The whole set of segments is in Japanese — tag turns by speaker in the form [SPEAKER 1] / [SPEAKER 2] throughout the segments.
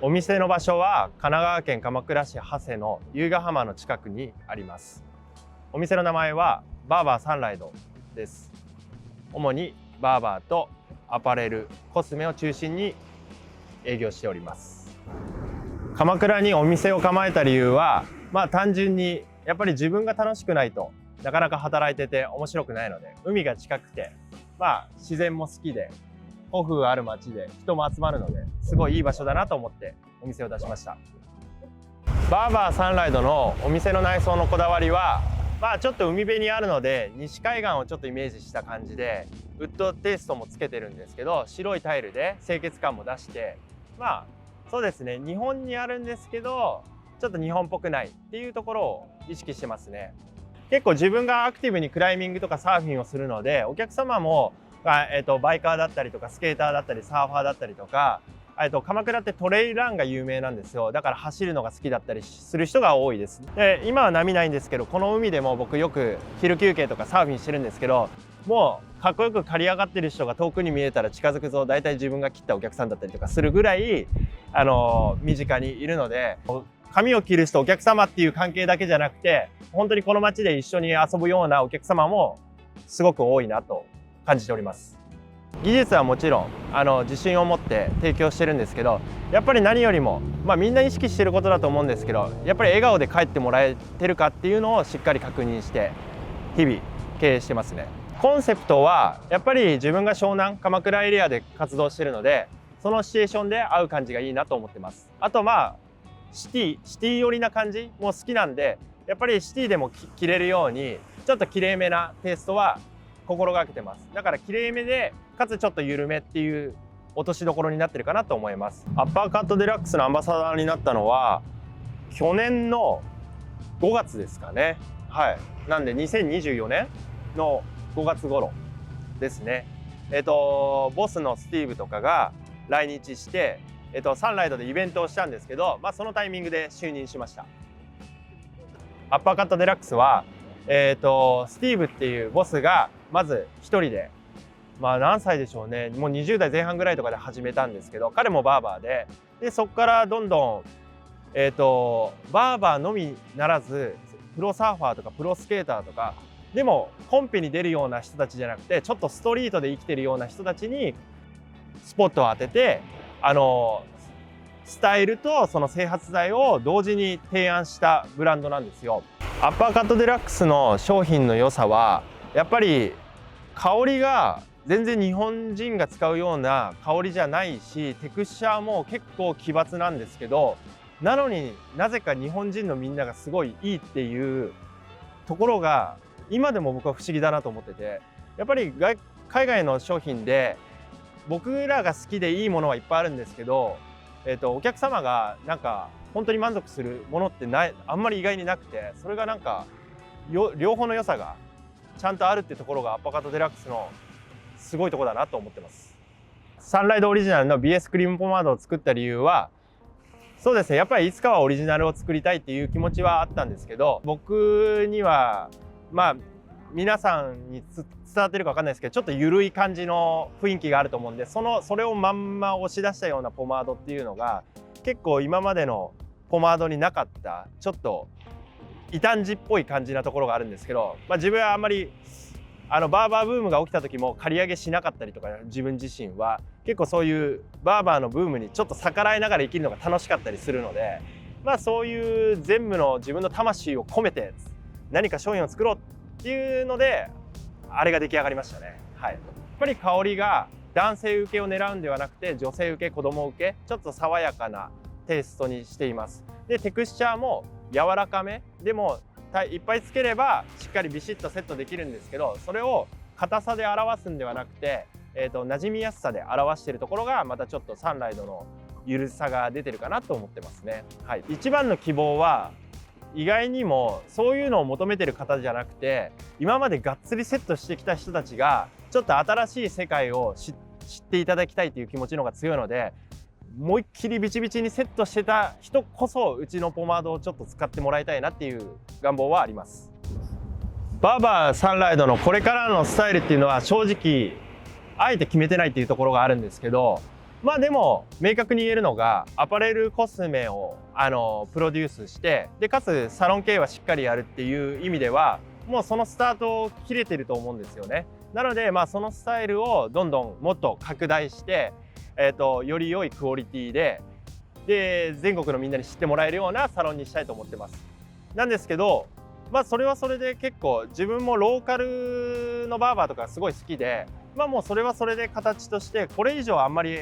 [SPEAKER 1] お店の場所は神奈川県鎌倉市長谷の由比ヶ浜の近くにあります。お店の名前はバーバーサンライドです。主にバーバーとアパレル、コスメを中心に営業しております。鎌倉にお店を構えた理由は、単純にやっぱり自分が楽しくないとなかなか働いてて面白くないので、海が近くて、自然も好きで、古風ある街で人も集まるので、すごいいい場所だなと思ってお店を出しました。バーバーサンライドのお店の内装のこだわりは、ちょっと海辺にあるので西海岸をちょっとイメージした感じで、ウッドテイストもつけてるんですけど、白いタイルで清潔感も出して、そうですね、日本にあるんですけどちょっと日本っぽくないっていうところを意識してますね。結構自分がアクティブにクライミングとかサーフィンをするので、お客様もバイカーだったりとかスケーターだったりサーファーだったりとか、鎌倉ってトレイルランが有名なんですよ。だから走るのが好きだったりする人が多いです。で、今は波ないんですけど、この海でも僕よく昼休憩とかサーフィンしてるんですけど、もうかっこよく刈り上がってる人が遠くに見えたら近づくぞ、大体自分が切ったお客さんだったりとかするぐらい身近にいるので、髪を切る人、お客様っていう関係だけじゃなくて、本当にこの街で一緒に遊ぶようなお客様もすごく多いなと感じております。技術はもちろん自信を持って提供してるんですけど、やっぱり何よりも、みんな意識してることだと思うんですけど、やっぱり笑顔で帰ってもらえてるかっていうのをしっかり確認して日々経営してますね。コンセプトはやっぱり自分が湘南鎌倉エリアで活動してるので、そのシチュエーションで合う感じがいいなと思ってます。あとシティ寄りな感じも好きなんで、やっぱりシティでも着れるようにちょっときれいめなテイストは心がけてます。だからきれいめでかつちょっと緩めっていう落としどころになってるかなと思います。アッパーカットデラックスのアンバサダーになったのは去年の5月ですかね。はい。なんで2024年の5月頃ですね。ボスのスティーブとかが来日して、サンライドでイベントをしたんですけど、そのタイミングで就任しました。アッパーカットデラックスは、スティーブっていうボスがまず一人で、何歳でしょうね、もう20代前半ぐらいとかで始めたんですけど、彼もバーバーでそこからどんどん、バーバーのみならずプロサーファーとかプロスケーターとかでもコンペに出るような人たちじゃなくて、ちょっとストリートで生きてるような人たちにスポットを当てて、スタイルとその整髪剤を同時に提案したブランドなんですよ。アッパーカットデラックスの商品の良さはやっぱり香りが全然日本人が使うような香りじゃないし、テクスチャーも結構奇抜なんですけど、なのになぜか日本人のみんながすごいいいっていうところが今でも僕は不思議だなと思ってて、やっぱり海外の商品で僕らが好きでいいものはいっぱいあるんですけど、お客様がなんか本当に満足するものってあんまり意外になくて、それがなんか両方の良さがちゃんとあるってところがアッパーカットデラックスのすごいところだなと思ってます。サンライドオリジナルの BS クリームポマードを作った理由は、そうですね、やっぱりいつかはオリジナルを作りたいっていう気持ちはあったんですけど、僕には皆さんに伝わってるか分かんないですけど、ちょっと緩い感じの雰囲気があると思うんで、それをまんま押し出したようなポマードっていうのが結構今までのポマードになかったちょっと異端児っぽい感じなところがあるんですけど、自分はあんまりバーバーブームが起きた時も刈り上げしなかったりとか、自分自身は結構そういうバーバーのブームにちょっと逆らいながら生きるのが楽しかったりするので、そういう全部の自分の魂を込めて何か商品を作ろうっていうのであれが出来上がりましたね。はい。やっぱり香りが男性受けを狙うんではなくて、女性受け、子供受け、ちょっと爽やかなテイストにしています。で、テクスチャーも柔らかめでもいっぱいつければしっかりビシッとセットできるんですけど、それを硬さで表すんではなくて、馴染みやすさで表しているところがまたちょっとサンライドのゆるさが出てるかなと思ってますね。はい。一番の希望は意外にもそういうのを求めてる方じゃなくて、今までがっつりセットしてきた人たちがちょっと新しい世界を知っていただきたいという気持ちの方が強いので、思いっきりビチビチにセットしてた人こそうちのポマードをちょっと使ってもらいたいなっていう願望はあります。バーバーサンライドのこれからのスタイルっていうのは正直あえて決めてないっていうところがあるんですけど、まあでも明確に言えるのがアパレルコスメをプロデュースしてでかつサロン経営はしっかりやるっていう意味ではもうそのスタートを切れてると思うんですよね。なのでまあそのスタイルをどんどんもっと拡大して、より良いクオリティで全国のみんなに知ってもらえるようなサロンにしたいと思ってます。なんですけどまあそれはそれで結構自分もローカルのバーバーとかすごい好きでまあもうそれはそれで形としてこれ以上あんまり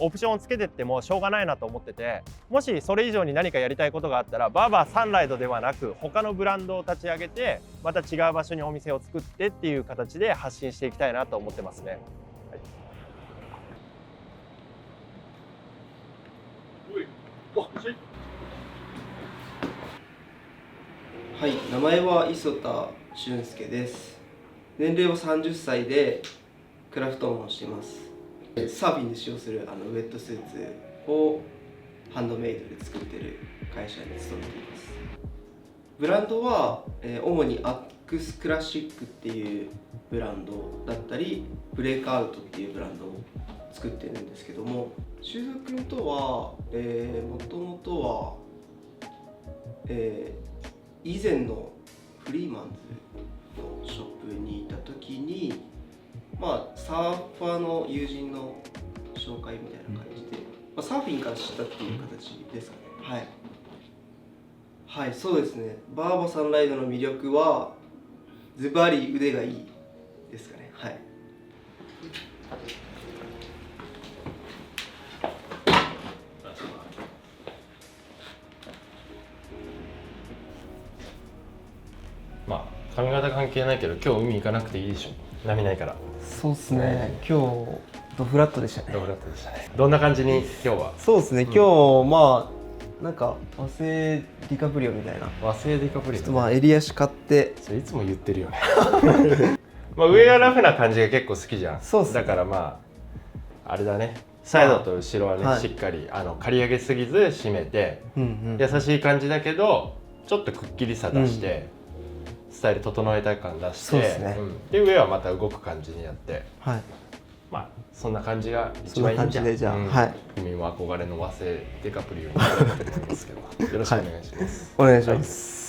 [SPEAKER 1] オプションをつけてってもしょうがないなと思っててもしそれ以上に何かやりたいことがあったらバーバーサンライドではなく他のブランドを立ち上げてまた違う場所にお店を作ってっていう形で発信していきたいなと思ってますね。
[SPEAKER 2] はい、名前は磯田俊介です。年齢は30歳でクラフトマンをしています。サーフィンで使用するウェットスーツをハンドメイドで作っている会社に勤めています。ブランドは、主にアックスクラシックっていうブランドだったりブレイクアウトっていうブランドを作ってるんですけども、修造君とはもともとは、以前のフリーマンズのショップにいた時に、まあ、サーファーの友人の紹介みたいな感じで、まあ、サーフィンから知ったっていう形ですかね。はい、はい、そうですね。バーバサンライドの魅力はズバリ腕がいいですかね。はい。
[SPEAKER 1] まあ髪型関係ないけど今日海行かなくていいでしょ。波ないから。
[SPEAKER 2] そうですね。今日ドフラットでしたね。
[SPEAKER 1] ドフラットでしたね。どんな感じに今日は。
[SPEAKER 2] そうですね。今日まあなんか和製ディカプリオみたいな。
[SPEAKER 1] 和製ディカプリオ、
[SPEAKER 2] ちょっとまあ襟足買って。
[SPEAKER 1] それいつも言ってるよね。まあ上がラフな感じが結構好きじゃん。
[SPEAKER 2] そうっすね。
[SPEAKER 1] だからまああれだね。サイドと後ろはね、
[SPEAKER 2] はい、
[SPEAKER 1] しっかり刈り上げすぎず締めて、優しい感じだけどちょっとくっきりさ出して、スタイル整えた感出して、そうですね。で上はまた動く感じにやって、はい、まあそんな感じが一番いいんじゃん。じゃあ、はい。君も憧れの和製デカプリオになると思いますけど、よろしくお願いします。
[SPEAKER 2] お願いします。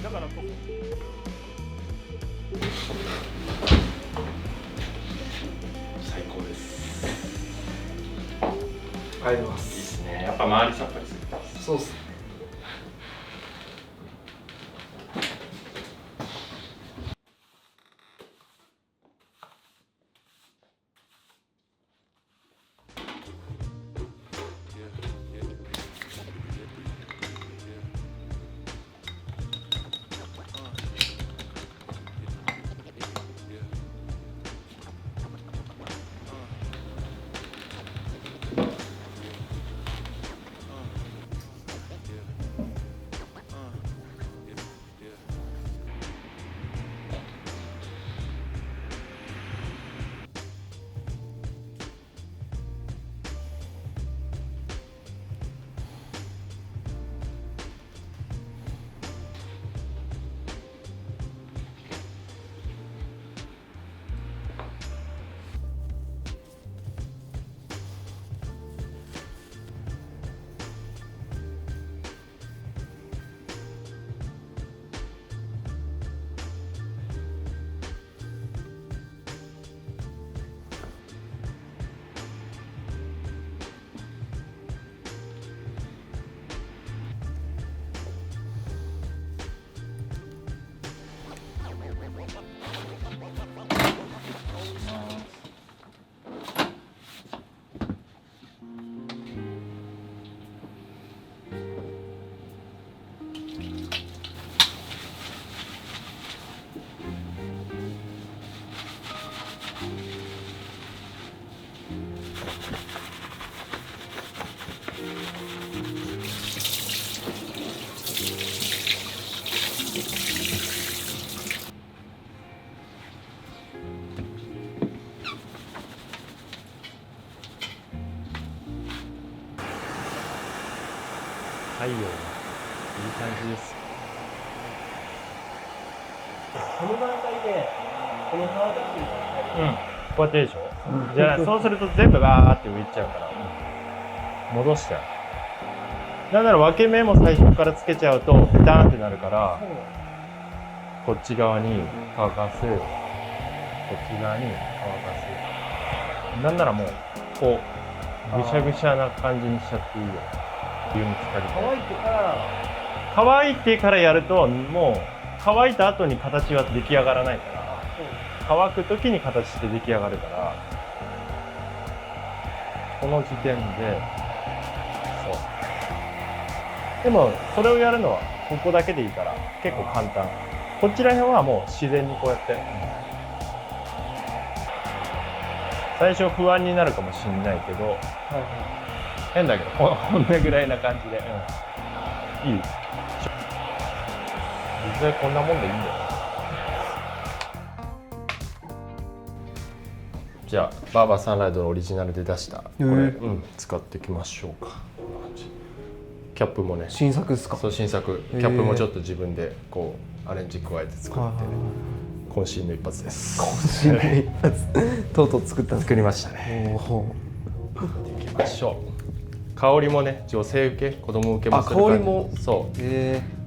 [SPEAKER 1] だから最高です。
[SPEAKER 2] ありがとうございます。
[SPEAKER 1] いいですね。やっぱ周りさっぱりする。
[SPEAKER 2] そうっすね。
[SPEAKER 1] 太陽がいい感じです。
[SPEAKER 2] この段階でこの川だけ
[SPEAKER 1] こうやってでしょ、じゃあそうすると全部バーって浮いちゃうから、戻しちゃう。なんなら分け目も最初からつけちゃうとビターンってなるから、こっち側に乾かす、こっち側に乾かす。なんならもうこうぐしゃぐしゃな感じにしちゃっていいよ。湯に浸かり乾いてからやると、もう乾いた後に形は出来上がらないから、乾く時に形って出来上がるから、この時点でそう。でもそれをやるのはここだけでいいから結構簡単。こっちら辺はもう自然にこうやって、最初不安になるかもしれないけど、変だけどこんなぐらいな感じで、いい。実際こんなもんでいいんだよ。じゃあバーバーサンライドのオリジナルで出したこれ、使っていきましょうか。キャップもね、
[SPEAKER 2] 新作ですか？
[SPEAKER 1] そう、新作。キャップもちょっと自分でこうアレンジ加えて作って、渾身の一発です。
[SPEAKER 2] 渾身の一発とうとう作ったんですか？
[SPEAKER 1] 作りましたね。いきましょう。香りもね、女性受け、子供受けもする感じ。
[SPEAKER 2] 香りも。
[SPEAKER 1] そう。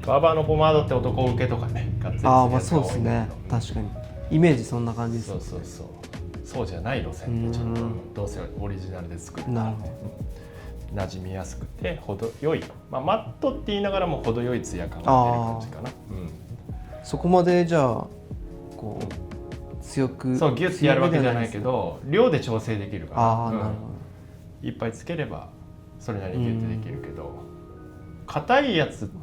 [SPEAKER 1] バーバーのポマードって男受けとかね、がっつりするやつが多いんだけど。
[SPEAKER 2] まあそうですね。確かに。イメージそんな感じです。
[SPEAKER 1] そうそうそう。そうじゃない路線でちょっとどうせオリジナルで作った。なるほど。馴染みやすくて程よい、マットって言いながらも程よいツヤ感が出る感じかな。
[SPEAKER 2] そこまでじゃあこう強く
[SPEAKER 1] そうギュッてやるわけじゃないけど、量で調整できるから。
[SPEAKER 2] なるほ
[SPEAKER 1] ど。いっぱいつければそれなりにギュッてできるけど、硬いやつって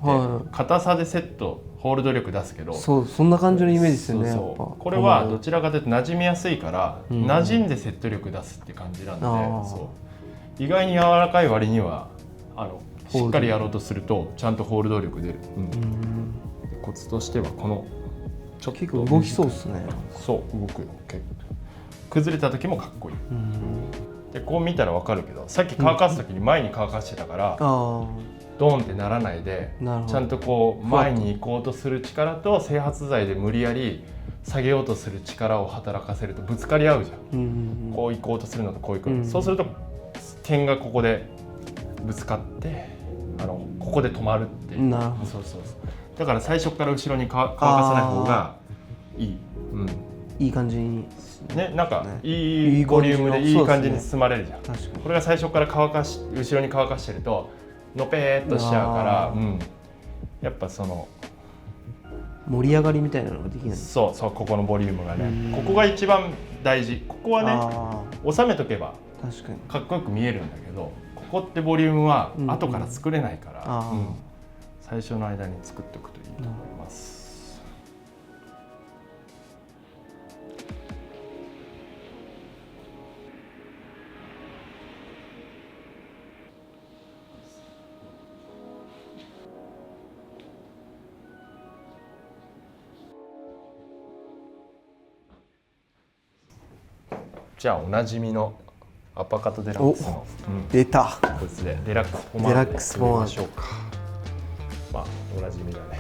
[SPEAKER 1] 硬さでセットホールド力出すけど、
[SPEAKER 2] そんな感じのイメージですよね。
[SPEAKER 1] これはどちらかというと馴染みやすいから、馴染んでセット力出すって感じなんで、意外に柔らかい割にはしっかりやろうとするとちゃんとホールド力出る。コツとしてはこのちょっと
[SPEAKER 2] 結構動きそうですね。
[SPEAKER 1] そう動くよ。結構崩れた時もかっこいい。でこう見たら分かるけど、さっき乾かす時に前に乾かしてたから、ドーンってならないで、ちゃんとこう前に行こうとする力と整髪剤で無理やり下げようとする力を働かせるとぶつかり合うじゃん。こう行こうとするのとこう行くの、そうすると点がここでぶつかってここで止まるっていう。そうだから最初から後ろに乾かさない方がいい。いい感じにね、なんかいいボリュームでいい感じに包まれるじゃん。これが最初から後ろに乾かしてるとのぺーっとしちゃうから、やっぱその盛り上がりみたいなのができない。そう、ここのボリュームがね、ここが一番大事。ここはね収めとけばかっこよく見えるんだけど、ここってボリュームは後から作れないから、最初の間に作っておくといいと思います。じゃあおなじみのアパカトデラックスの出たこいつでデラックスポマードを作りましょうか。おなじみだね。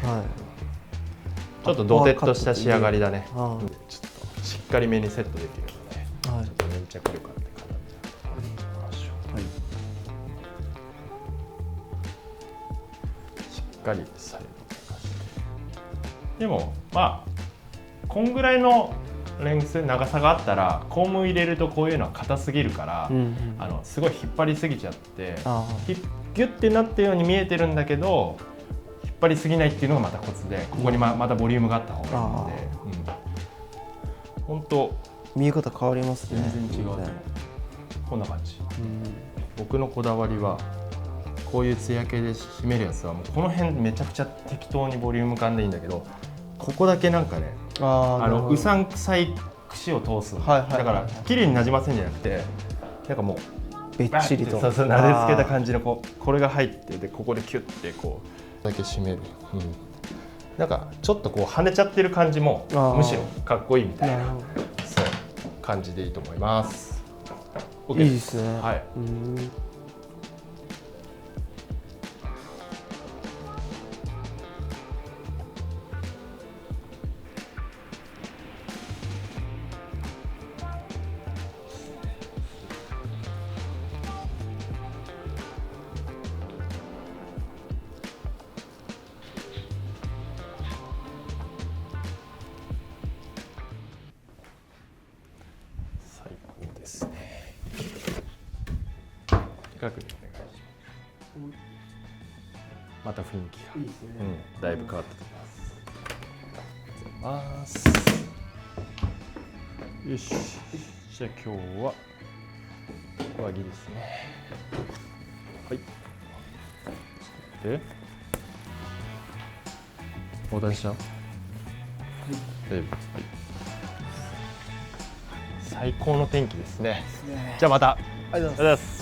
[SPEAKER 1] ちょっとドテッとした仕上がりだね。ちょっとしっかりめにセットできるので、ちょっと粘着力あって形にましょう。しっかりサイドをかして、でもこんぐらいのレングス長さがあったらコーム入れるとこういうのは硬すぎるから、すごい引っ張りすぎちゃってギュッてなったように見えてるんだけど引っ張りすぎないっていうのがまたコツで、ここにまたボリュームがあった方がいいので、本当見え方変わりますね。全然違う。こんな感じ。僕のこだわりはこういう艶系で締めるやつはもうこの辺めちゃくちゃ適当にボリューム感でいいんだけど、ここだけなんかねうさんくさい串を通す。だから綺麗になじませんじゃなくて、なんかもうべっちりとなでつけた感じのこれが入って、でここでキュッてこうだけ締める。なんかちょっとこう跳ねちゃってる感じもむしろかっこいいみたいな、そう感じでいいと思います。いいですね。はい。近くでお願いします。また雰囲気が
[SPEAKER 2] いいですね。
[SPEAKER 1] だいぶ変わったと思います。よし。じゃあ今日は上着ですね。はい。で、大谷さん。大丈夫。はい。最高の天気ですね。じゃあまた。
[SPEAKER 2] ありがとうございます。